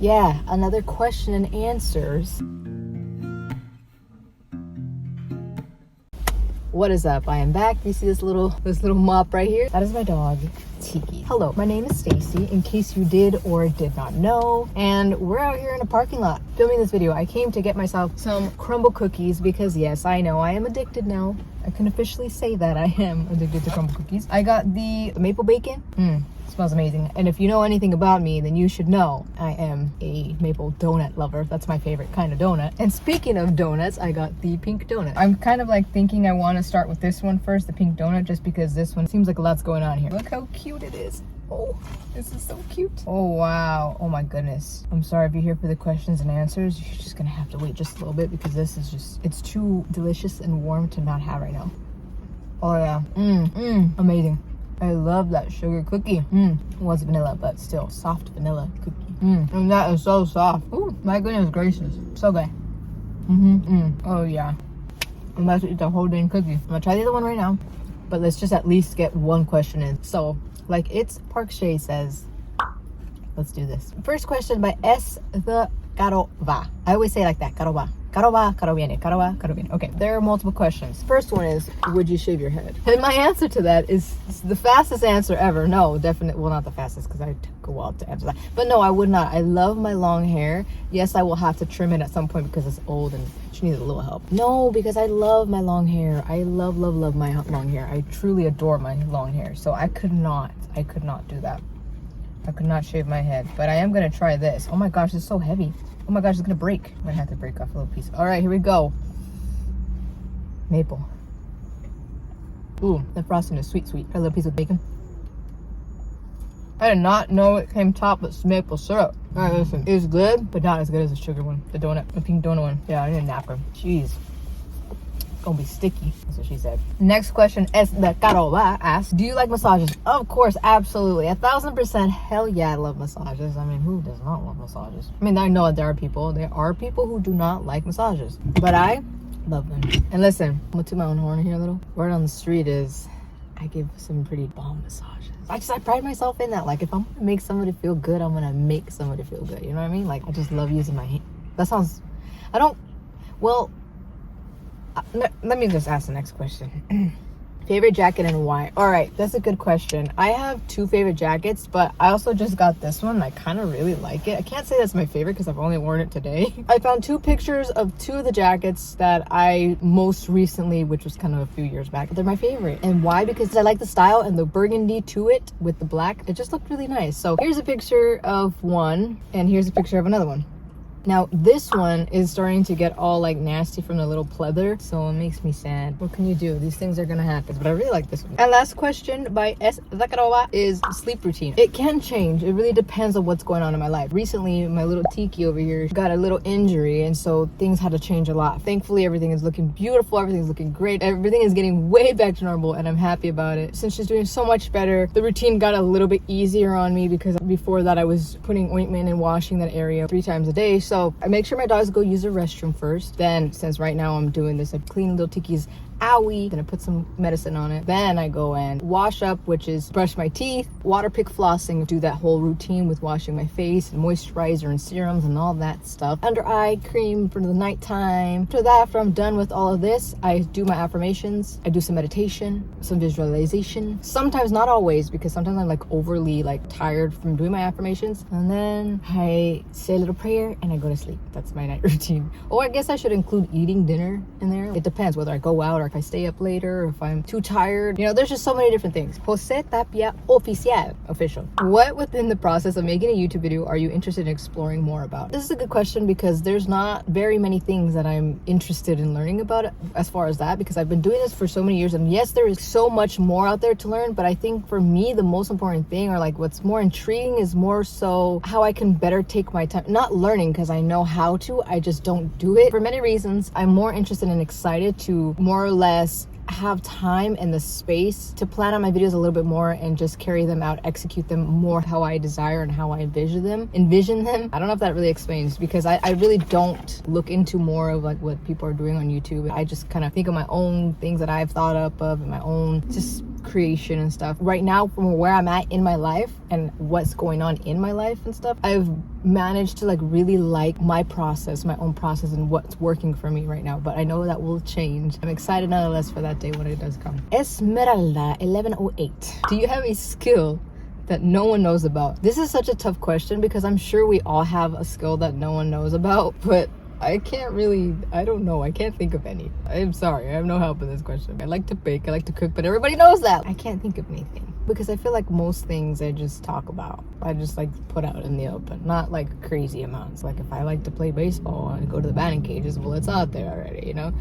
Yeah, another question and answers. What is up? I am back. You see this little mop right here? That is my dog, Tiki. Hello, my name is Stacy, in case you did or did not know. And we're out here in a parking lot filming this video. I came to get myself some crumble cookies because yes, I know I am addicted now. I can officially say that I am addicted to crumble cookies. I got the maple bacon. Smells amazing. And if you know anything about me, then you should know I am a maple donut lover. That's my favorite kind of donut. And speaking of donuts, I got the pink donut. I'm kind of like thinking I want to start with this one first, the pink donut, just because this one seems like a lot's going on here. Look how cute it is. Oh, this is so cute. Oh, wow. Oh my goodness. I'm sorry if you're here for the questions and answers. You're just gonna have to wait just a little bit because this is just, it's too delicious and warm to not have right now. Oh yeah. Amazing. I love that sugar cookie. It was vanilla, but still soft vanilla cookie. And that is so soft. Ooh, my goodness gracious. So good. Oh yeah. I'm about to eat the whole dang cookie. I'm gonna try the other one right now, but let's just at least get one question in. So, like it's Park Shay says, let's do this. First question by S. the Carova. I always say it like that, Carova. Carova, caro viene, carova, caro viene. Okay, there are multiple questions. First one is, would you shave your head? And my answer to that is the fastest answer ever. No, definitely, well, not the fastest because I took a while to answer that. But no, I would not. I love my long hair. Yes, I will have to trim it at some point because it's old and she needs a little help. No, because I love my long hair. I love my long hair. I truly adore my long hair. So I could not do that. I could not shave my head, but I am gonna try this. Oh my gosh, it's so heavy. Oh my gosh, it's gonna break. I'm gonna have to break off a little piece. All right, here we go. Maple. Ooh, the frosting is sweet. A little piece of bacon. I did not know it came topped with maple syrup. All right, listen, it's good, but not as good as the sugar one. The donut, the pink donut one. Yeah, I need a napkin. Jeez. Gonna be sticky. That's what she said. Next question, Es de Carova asks, do you like massages? Of course, absolutely. 1000%. Hell yeah, I love massages. I mean, who does not love massages? I mean, I know that there are people who do not like massages, but I love them. And listen, I'm gonna toot my own horn here a little. Word on the street is I give some pretty bomb massages. I pride myself in that. Like, if I'm gonna make somebody feel good, I'm gonna make somebody feel good. You know what I mean? Like, I just love using my hand. That sounds, let me just ask the next question. Favorite jacket and why? All right, that's a good question. I have two favorite jackets, but I also just got this one. I kind of really like it. I can't say that's my favorite because I've only worn it today. I found two pictures of two of the jackets that I most recently, which was kind of a few years back, they're my favorite. And why? Because I like the style and the burgundy to it with the black. It just looked really nice. So here's a picture of one and here's a picture of another one. Now this one is starting to get all like nasty from the little pleather, so it makes me sad. What can you do? These things are gonna happen, but I really like this one. And last question by S. Zakarova is sleep routine. It can change. It really depends on what's going on in my life. Recently, my little Tiki over here got a little injury, and so things had to change a lot. Thankfully, everything is looking beautiful. Everything's looking great. Everything is getting way back to normal, and I'm happy about it. Since she's doing so much better, the routine got a little bit easier on me because before that, I was putting ointment and washing that area 3 times a day. So I make sure my dogs go use the restroom first. Then, since right now I'm doing this, I clean little Tiki's owie, then I put some medicine on it. Then I go and wash up, which is brush my teeth, water pick flossing, do that whole routine with washing my face and moisturizer and serums and all that stuff. Under eye cream for the nighttime. After that, after I'm done with all of this, I do my affirmations. I do some meditation, some visualization. Sometimes, not always, because sometimes I'm like overly like tired from doing my affirmations. And then I say a little prayer and I go to sleep. That's my night routine. Or I guess I should include eating dinner in there. It depends whether I go out or if I stay up later, or if I'm too tired. You know, there's just so many different things. Jose Tapia Oficial, official. What within the process of making a YouTube video are you interested in exploring more about? This is a good question because there's not very many things that I'm interested in learning about as far as that, because I've been doing this for so many years, and yes, there is so much more out there to learn, but I think for me, the most important thing, or like what's more intriguing, is more so how I can better take my time. Not learning because I know how to, I just don't do it. For many reasons, I'm more interested and excited to more or less have time and the space to plan out my videos a little bit more and just carry them out, execute them more how I desire and how I envision them. I don't know if that really explains, because I really don't look into more of like what people are doing on YouTube. I just kind of think of my own things that I've thought up of and my own just creation and stuff. Right now, from where I'm at in my life and what's going on in my life and stuff, I've managed to like really like my process, my own process, and what's working for me right now. But I know that will change. I'm excited nonetheless for that day when it does come. Esmeralda 1108. Do you have a skill that no one knows about? This is such a tough question because I'm sure we all have a skill that no one knows about, but I don't know. I can't think of any. I'm sorry. I have no help in this question. I like to bake. I like to cook, but everybody knows that. I can't think of anything because I feel like most things I just talk about. I just like put out in the open, not like crazy amounts. Like if I like to play baseball and go to the batting cages, well, it's out there already, you know?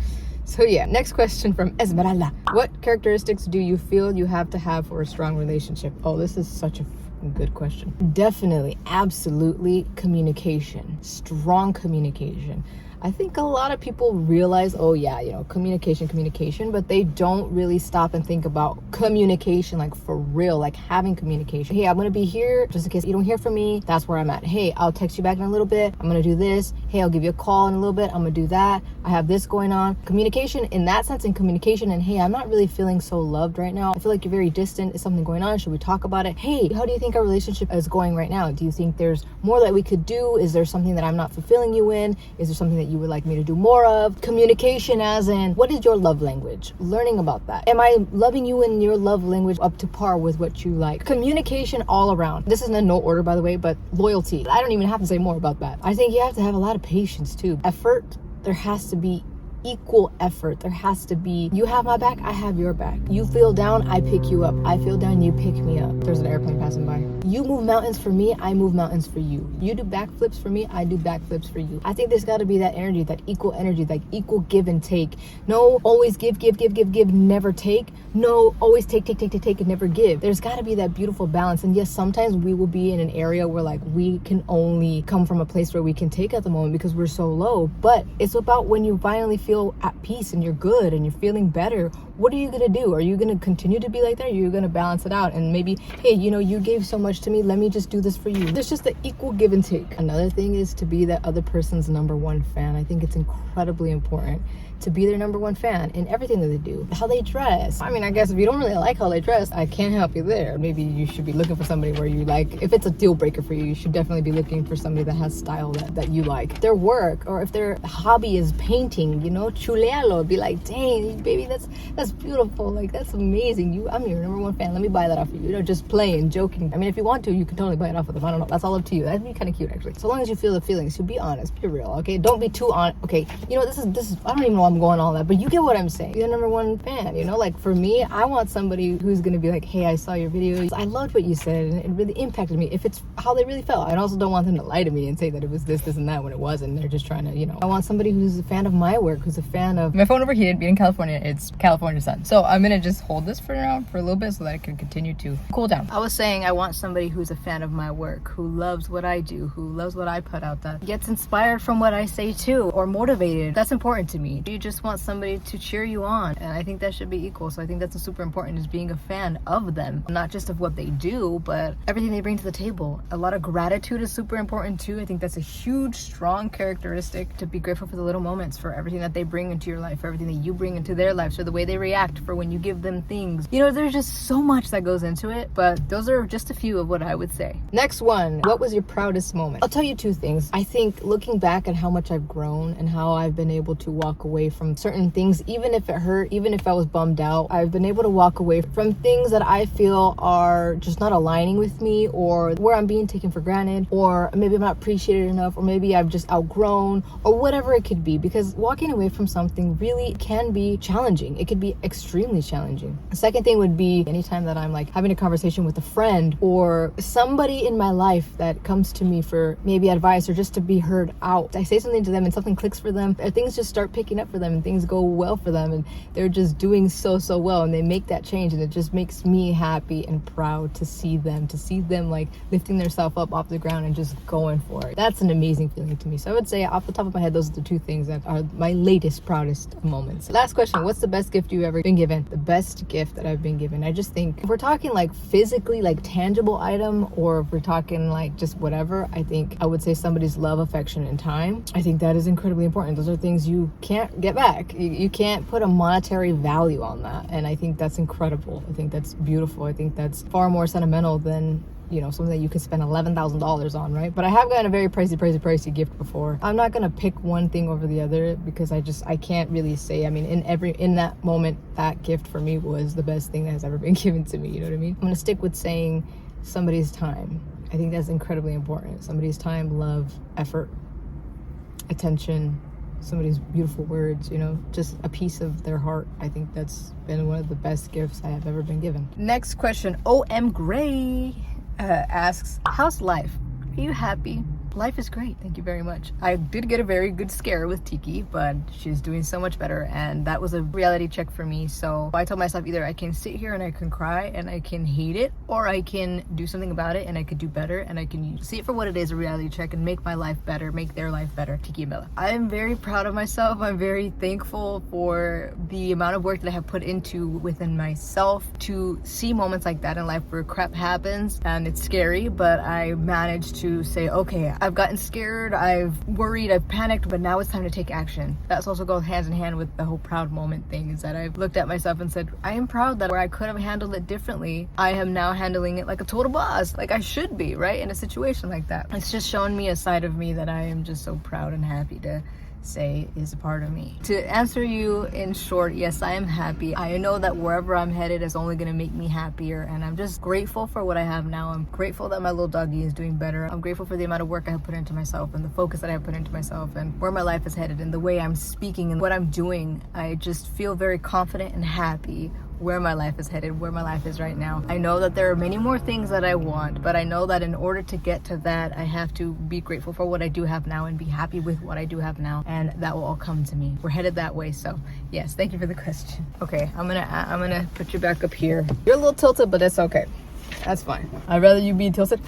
So yeah, next question from Esmeralda. What characteristics do you feel you have to have for a strong relationship? Oh, this is such a good question. Definitely, absolutely, communication. Strong communication. I think a lot of people realize, oh yeah, you know, communication, but they don't really stop and think about communication, like for real, like having communication. Hey, I'm gonna be here just in case you don't hear from me. That's where I'm at. Hey, I'll text you back in a little bit. I'm gonna do this. Hey, I'll give you a call in a little bit. I'm gonna do that. I have this going on. Communication in that sense, and communication, and hey, I'm not really feeling so loved right now. I feel like you're very distant. Is something going on? Should we talk about it? Hey, how do you think our relationship is going right now? Do you think there's more that we could do? Is there something that I'm not fulfilling you in? Is there something that you would like me to do more of? Communication as in, what is your love language? Learning about that. Am I loving you in your love language up to par with what you like? Communication all around. This is in no order, by the way, but loyalty. I don't even have to say more about that. I think you have to have a lot of patience too. Effort, there has to be equal effort. There has to be, you have my back, I have your back. You feel down, I pick you up. I feel down, you pick me up. There's an airplane passing by. You move mountains for me, I move mountains for you. You do backflips for me, I do backflips for you. I think there's got to be that energy, that equal energy, like equal give and take. No, always give, never take. No, always take, and never give. There's got to be that beautiful balance. And yes, sometimes we will be in an area where like we can only come from a place where we can take at the moment because we're so low. But it's about when you finally feel at peace and you're good and you're feeling better, what are you gonna do? Are you gonna continue to be like that? Or you're gonna balance it out and maybe, hey, you know, you gave so much to me, let me just do this for you. There's just the equal give and take. Another thing is to be that other person's number one fan. I think it's incredibly important to be their number one fan in everything that they do. How they dress. I mean, I guess if you don't really like how they dress, I can't help you there. Maybe you should be looking for somebody where you like, if it's a deal breaker for you, you should definitely be looking for somebody that has style that you like. Their work, or if their hobby is painting, you know, chulealo, be like, dang, baby, that's beautiful. Like, that's amazing. I'm your number one fan. Let me buy that off of you. You know, just playing, joking. I mean, if you want to, you can totally buy it off of them. I don't know. That's all up to you. That'd be kind of cute, actually. So long as you feel the feelings, so be honest, be real, okay? Don't be too on. Okay, you know, this is. I don't even know why I'm going all that, but you get what I'm saying. You're the number one fan, you know? Like, for me, I want somebody who's gonna be like, hey, I saw your video. I loved what you said, and it really impacted me. If it's how they really felt. I also don't want them to lie to me and say that it was this, and that when it wasn't. They're just trying to, you know. I want somebody who's a fan of my work, who's a fan of my phone overheated. Being in California, it's California sun. So I'm gonna just hold this for now for a little bit so that I can continue to cool down. I was saying I want somebody who's a fan of my work, who loves what I do, who loves what I put out, that gets inspired from what I say too, or motivated. That's important to me. You just want somebody to cheer you on, and I think that should be equal. So I think that's super important, is being a fan of them, not just of what they do, but everything they bring to the table. A lot of gratitude is super important too. I think that's a huge, strong characteristic, to be grateful for the little moments, for everything that they bring into your life, for everything that you bring into their lives, for the way they react, for when you give them things. You know, there's just so much that goes into it, but those are just a few of what I would say. Next one, what was your proudest moment? I'll tell you two things. I think looking back at how much I've grown and how I've been able to walk away from certain things, even if it hurt, even if I was bummed out, I've been able to walk away from things that I feel are just not aligning with me, or where I'm being taken for granted, or maybe I'm not appreciated enough, or maybe I've just outgrown, or whatever it could be, because walking away from something really can be challenging. It could be extremely challenging. The second thing would be anytime that I'm like having a conversation with a friend or somebody in my life that comes to me for maybe advice or just to be heard out. I say something to them and something clicks for them, or things just start picking up for them and things go well for them and they're just doing so well, and they make that change, and it just makes me happy and proud to see them like lifting themselves up off the ground and just going for it. That's an amazing feeling to me. So I would say off the top of my head, those are the two things that are my latest proudest moments. Last question, what's the best gift you've ever been given. The best gift that I've been given. I just think if we're talking like physically, like tangible item, or if we're talking like just whatever, I think I would say somebody's love, affection, and time. I think that is incredibly important. Those are things you can't get back. You can't put a monetary value on that. And I think that's incredible. I think that's beautiful. I think that's far more sentimental than, you know, something that you could spend $11,000 on, right? But I have gotten a very pricey gift before. I'm not gonna pick one thing over the other because I can't really say. I mean, in that moment, that gift for me was the best thing that has ever been given to me. You know what I mean? I'm gonna stick with saying somebody's time. I think that's incredibly important. Somebody's time, love, effort, attention, somebody's beautiful words, you know, just a piece of their heart. I think that's been one of the best gifts I have ever been given. Next question, OM Gray asks, how's life? Are you happy? Life is great, thank you very much. I did get a very good scare with Tiki, but she's doing so much better, and that was a reality check for me. So I told myself either I can sit here and I can cry and I can hate it, or I can do something about it and I could do better, and I can see it for what it is, a reality check, and make my life better, make their life better. Tiki and Bella. I am very proud of myself. I'm very thankful for the amount of work that I have put into within myself to see moments like that in life where crap happens and it's scary, but I managed to say, okay, I've gotten scared, I've worried, I've panicked, but now it's time to take action. That's also goes hands in hand with the whole proud moment thing, is that I've looked at myself and said, I am proud that where I could have handled it differently, I am now handling it like a total boss, like I should be, right? In a situation like that. It's just shown me a side of me that I am just so proud and happy to say is a part of me. To answer you in short, yes, I am happy. I know that wherever I'm headed is only gonna make me happier, and I'm just grateful for what I have now. I'm grateful that my little doggy is doing better. I'm grateful for the amount of work I have put into myself and the focus that I have put into myself and where my life is headed and the way I'm speaking and what I'm doing. I just feel very confident and happy where my life is headed, where my life is right now. I know that there are many more things that I want, but I know that in order to get to that, I have to be grateful for what I do have now and be happy with what I do have now, and that will all come to me. We're headed that way, so yes, thank you for the question. Okay, I'm gonna put you back up here. You're a little tilted, but it's okay. That's fine. I'd rather you be tilted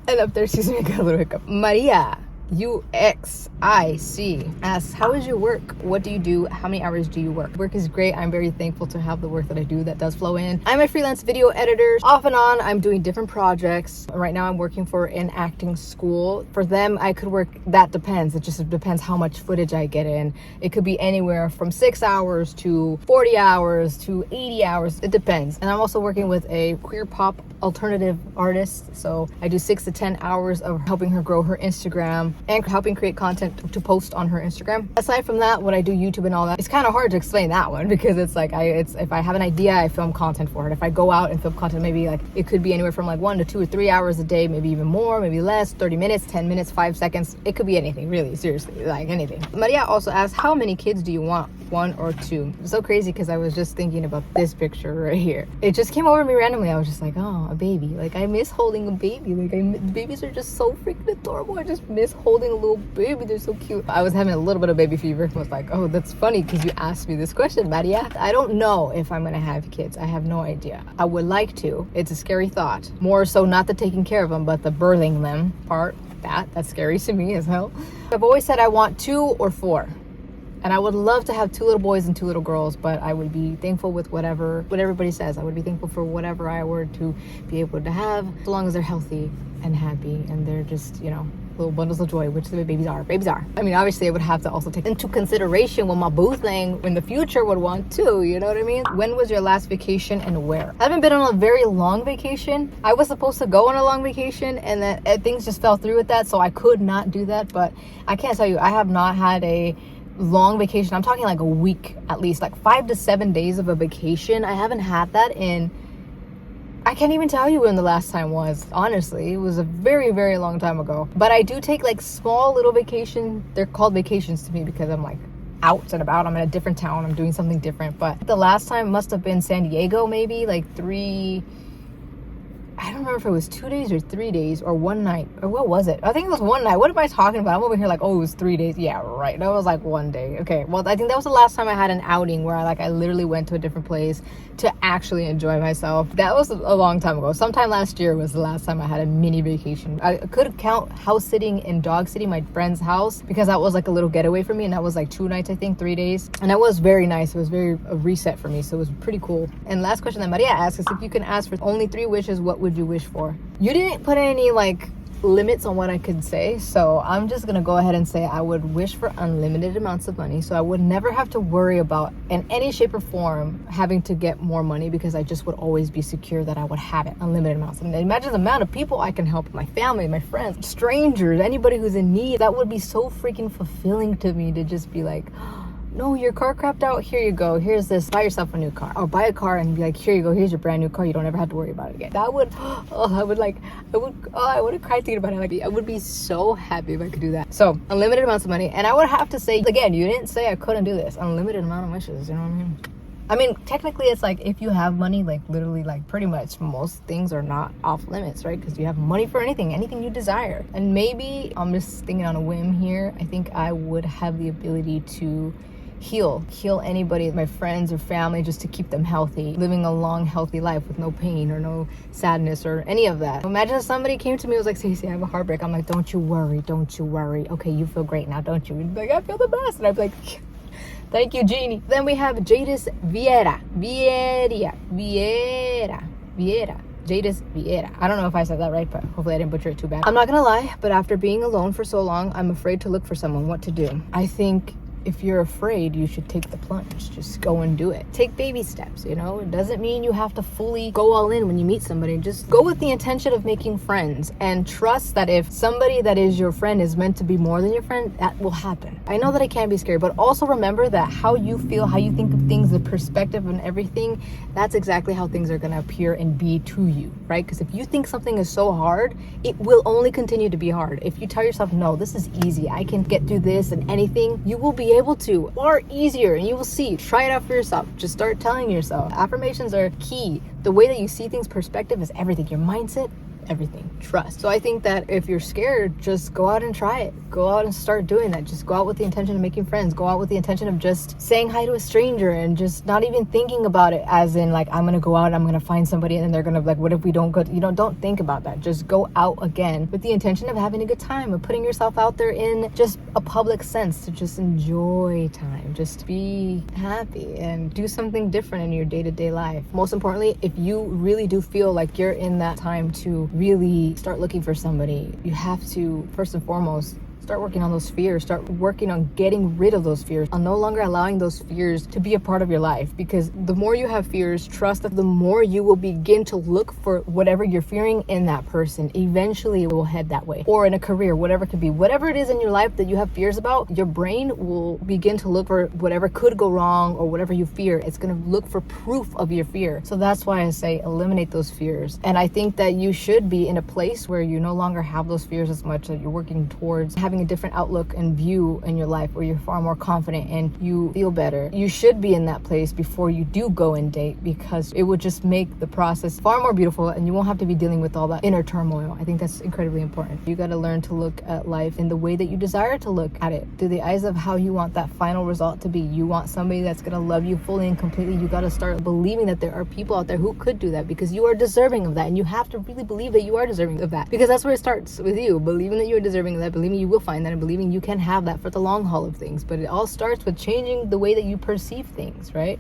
and up there. Excuse me, I got a little hiccup. Maria UXIC asks, how is your work? What do you do? How many hours do you work? Work is great. I'm very thankful to have the work that I do that does flow in. I'm a freelance video editor. Off and on, I'm doing different projects. Right now, I'm working for an acting school. For them, I could work, that depends. It just depends how much footage I get in. It could be anywhere from 6 hours to 40 hours to 80 hours. It depends. And I'm also working with a queer pop alternative artist. So I do 6 to 10 hours of helping her grow her Instagram and helping create content to post on her Instagram. Aside from that, when I do YouTube and all that, it's kind of hard to explain that one because it's like if I have an idea, I film content for it. If I go out and film content, maybe like it could be anywhere from like 1 to 2 or 3 hours a day, maybe even more, maybe less, 30 minutes, 10 minutes, 5 seconds. It could be anything, really, seriously, like anything. Maria also asked, how many kids do you want? 1 or 2? It's so crazy because I was just thinking about this picture right here. It just came over me randomly. I was just like, oh, a baby. Like I miss holding a baby. Like babies are just so freaking adorable. I just miss holding a little baby. They're so cute. I was having a little bit of baby fever. I was like, oh, that's funny because you asked me this question, Maria. I don't know if I'm gonna have kids. I have no idea. I would like to. It's a scary thought. More so not the taking care of them, but the birthing them part. That's scary to me as hell. I've always said I want 2 or 4. And I would love to have 2 little boys and 2 little girls, but I would be thankful with what everybody says. I would be thankful for whatever I were to be able to have, as long as they're healthy and happy and they're just, you know, little bundles of joy, which the babies are. I mean, obviously I would have to also take into consideration what my boo thing in the future would want too, you know what I mean? When was your last vacation and where? I haven't been on a very long vacation. I was supposed to go on a long vacation and then things just fell through with that, so I could not do that. But I can't tell you, I have not had a long vacation. I'm talking like a week at least, like 5 to 7 days of a vacation. I haven't had that in, I can't even tell you when the last time was. Honestly, it was a very, very long time ago. But I do take like small little vacation. They're called vacations to me because I'm like out and about. I'm in a different town. I'm doing something different. But the last time must have been San Diego, maybe like 3, I don't remember if it was 2 days or 3 days or one night, or what was it? I think it was one night. What am I talking about? I'm over here like, oh, it was 3 days. Yeah, right. That was like one day. Okay, well, I think that was the last time I had an outing where I literally went to a different place to actually enjoy myself. That was a long time ago. Sometime last year was the last time I had a mini vacation. I could count house sitting and dog sitting my friend's house because that was like a little getaway for me, and that was like 2 nights, I think, 3 days. And that was very nice. It was very a reset for me, so it was pretty cool. And last question that Maria asked is, if you can ask for only 3 wishes, what would you wish for? You didn't put any like limits on what I could say, so I'm just gonna go ahead and say I would wish for unlimited amounts of money, so I would never have to worry about in any shape or form having to get more money, because I just would always be secure that I would have it, unlimited amounts. And imagine the amount of people I can help, my family, my friends, strangers, anybody who's in need. That would be so freaking fulfilling to me, to just be like, no, your car crapped out, here you go, here's this, buy yourself a new car. Or buy a car and be like, here you go, here's your brand new car, you don't ever have to worry about it again. That would, I would have cried thinking about it. Like, I would be so happy if I could do that. So, unlimited amounts of money. And I would have to say, again, you didn't say I couldn't do this. Unlimited amount of wishes, you know what I mean? I mean, technically it's like, if you have money, like literally, like pretty much most things are not off limits, right? Because you have money for anything you desire. And maybe, I'm just thinking on a whim here, I think I would have the ability to heal anybody, my friends or family, just to keep them healthy, living a long, healthy life with no pain or no sadness or any of that. Imagine if somebody came to me and was like, Stacey, I have a heartbreak. I'm like, don't you worry. Okay, you feel great now, don't you? Like, I feel the best. And I'd be like, thank you, Jeannie. Then we have Jadis Vieira. Jadis Vieira. I don't know if I said that right, but hopefully I didn't butcher it too bad. I'm not gonna lie, but after being alone for so long, I'm afraid to look for someone. What to do? I think if you're afraid, you should take the plunge. Just go and do it. Take baby steps, you know? It doesn't mean you have to fully go all in when you meet somebody. Just go with the intention of making friends, and trust that if somebody that is your friend is meant to be more than your friend, that will happen. I know that it can be scary, but also remember that how you feel, how you think of things, the perspective and everything, that's exactly how things are gonna appear and be to you, right? Because if you think something is so hard, it will only continue to be hard. If you tell yourself, no, this is easy, I can get through this and anything, you will be able to, far easier, and you will see. Try it out for yourself. Just start telling yourself. Affirmations are key. The way that you see things, perspective is everything. Your mindset, everything. Trust. So I think that if you're scared, just go out and try it. Go out and start doing that. Just go out with the intention of making friends. Go out with the intention of just saying hi to a stranger and just not even thinking about it as in like, I'm gonna go out, I'm gonna find somebody, and then they're gonna be like, what if we don't go? You know, don't think about that. Just go out again with the intention of having a good time, of putting yourself out there in just a public sense, to just enjoy time, just be happy and do something different in your day-to-day life. Most importantly, if you really do feel like you're in that time to really start looking for somebody, you have to, first and foremost, start working on those fears. Start working on getting rid of those fears, on no longer allowing those fears to be a part of your life. Because the more you have fears, trust that the more you will begin to look for whatever you're fearing in that person. Eventually it will head that way. Or in a career, whatever it could be. Whatever it is in your life that you have fears about, your brain will begin to look for whatever could go wrong or whatever you fear. It's going to look for proof of your fear. So that's why I say eliminate those fears. And I think that you should be in a place where you no longer have those fears as much, that you're working towards having a different outlook and view in your life, where you're far more confident and you feel better. You should be in that place before you do go and date, because it would just make the process far more beautiful and you won't have to be dealing with all that inner turmoil. I think that's incredibly important. You got to learn to look at life in the way that you desire to look at it, through the eyes of how you want that final result to be. You want somebody that's going to love you fully and completely. You got to start believing that there are people out there who could do that, because you are deserving of that, and you have to really believe that you are deserving of that, because that's where it starts with you, believing that you are deserving of that, believing you will find that, and believing you can have that for the long haul of things. But it all starts with changing the way that you perceive things, right?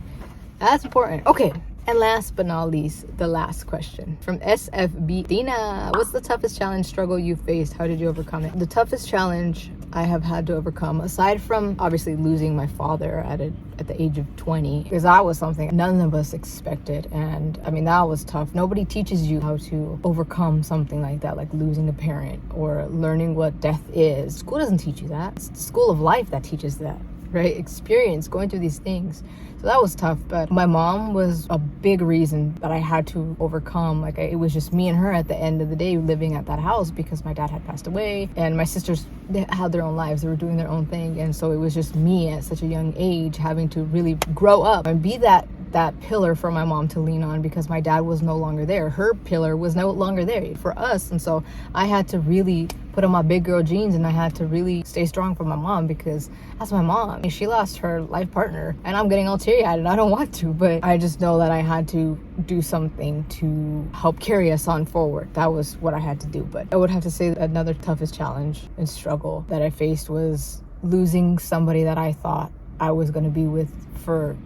That's important. Okay, and last but not least, the last question from SFB Dina. What's the toughest challenge, struggle you faced? How did you overcome it? The toughest challenge I have had to overcome, aside from obviously losing my father at the age of 20, because that was something none of us expected. And I mean, that was tough. Nobody teaches you how to overcome something like that, like losing a parent or learning what death is. School doesn't teach you that. It's the school of life that teaches that, right? Experience, going through these things. So that was tough. But my mom was a big reason that I had to overcome. Like, it was just me and her at the end of the day living at that house, because my dad had passed away and my sisters, they had their own lives, they were doing their own thing. And so it was just me at such a young age having to really grow up and be that that pillar for my mom to lean on because my dad was no longer there. Her pillar was no longer there for us. And so I had to really put on my big girl jeans, and I had to really stay strong for my mom, because that's my mom. She lost her life partner, and I'm getting all teary-eyed and I don't want to, but I just know that I had to do something to help carry us on forward. That was what I had to do. But I would have to say that another toughest challenge and struggle that I faced was losing somebody that I thought I was going to be with forever.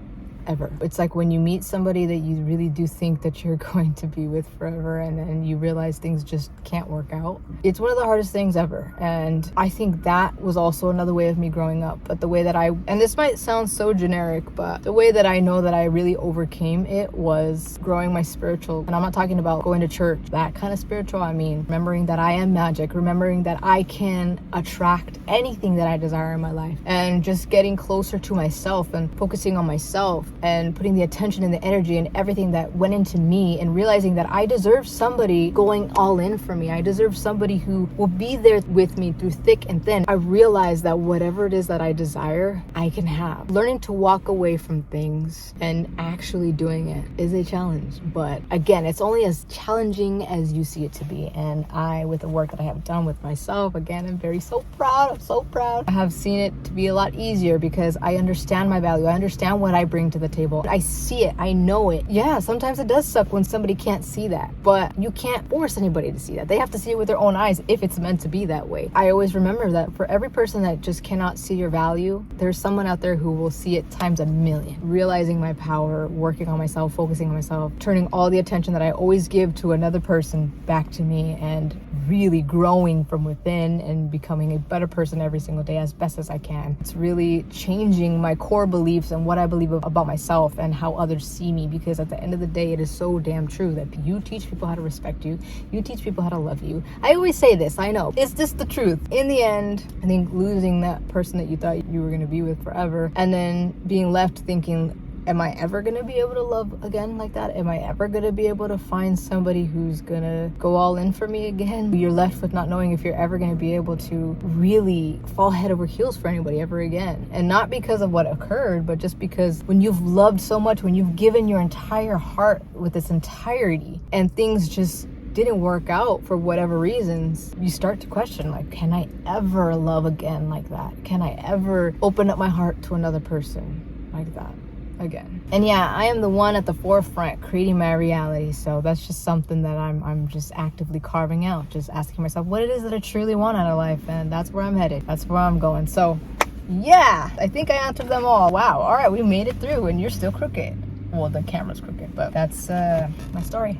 It's like when you meet somebody that you really do think that you're going to be with forever, and then you realize things just can't work out. It's one of the hardest things ever. And I think that was also another way of me growing up. But the way that and this might sound so generic, but the way that I know that I really overcame it was growing my spiritual. And I'm not talking about going to church, that kind of spiritual. I mean, remembering that I am magic, remembering that I can attract anything that I desire in my life, and just getting closer to myself and focusing on myself, and putting the attention and the energy and everything that went into me, and realizing that I deserve somebody going all in for me. I deserve somebody who will be there with me through thick and thin. I realized that whatever it is that I desire, I can have. Learning to walk away from things and actually doing it is a challenge. But again, it's only as challenging as you see it to be. And I, with the work that I have done with myself, again, I'm so proud. I'm so proud. I have seen it to be a lot easier because I understand my value. I understand what I bring to the table. I see it. I know it. Yeah, sometimes it does suck when somebody can't see that, but you can't force anybody to see that. They have to see it with their own eyes if it's meant to be that way. I always remember that for every person that just cannot see your value, there's someone out there who will see it times a million. Realizing my power, working on myself, focusing on myself, turning all the attention that I always give to another person back to me, and really growing from within and becoming a better person every single day as best as I can. It's really changing my core beliefs and what I believe about myself and how others see me, because at the end of the day, it is so damn true that you teach people how to respect you, you teach people how to love you. I always say this, I know, it's just the truth. In the end, I think losing that person that you thought you were going to be with forever, and then being left thinking, am I ever going to be able to love again like that? Am I ever going to be able to find somebody who's going to go all in for me again? You're left with not knowing if you're ever going to be able to really fall head over heels for anybody ever again. And not because of what occurred, but just because when you've loved so much, when you've given your entire heart with its entirety, and things just didn't work out for whatever reasons, you start to question, like, can I ever love again like that? Can I ever open up my heart to another person like that again? And yeah, I am the one at the forefront creating my reality, so that's just something that I'm just actively carving out, just asking myself what it is that I truly want out of life, and that's where I'm headed, that's where I'm going. So yeah, I think I answered them all. Wow, all right, we made it through, and you're still crooked. Well, the camera's crooked, but that's my story.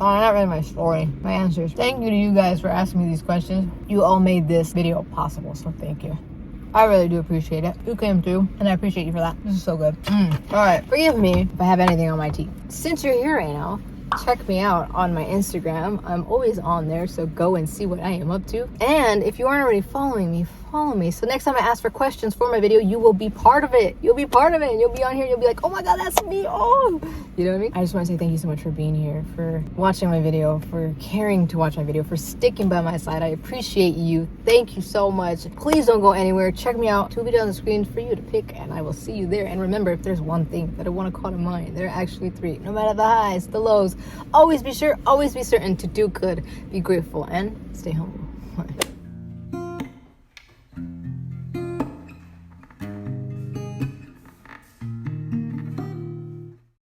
Oh, not really my story, my answers. Thank you to you guys for asking me these questions. You all made this video possible, so thank you. I really do appreciate it. You came through, and I appreciate you for that. This is so good. All right, forgive me if I have anything on my teeth. Since you're here right now, check me out on my Instagram. I'm always on there, so go and see what I am up to. And if you aren't already following me, follow me. So next time I ask for questions for my video, you will be part of it. You'll be part of it, and you'll be on here. You'll be like, oh my God, that's me. Oh, you know what I mean? I just want to say thank you so much for being here, for watching my video, for caring to watch my video, for sticking by my side. I appreciate you. Thank you so much. Please don't go anywhere. Check me out. 2 videos on the screen for you to pick, and I will see you there. And remember, if there's one thing that I want to call to mind, there are actually 3. No matter the highs, the lows, always be sure, always be certain to do good, be grateful, and stay humble.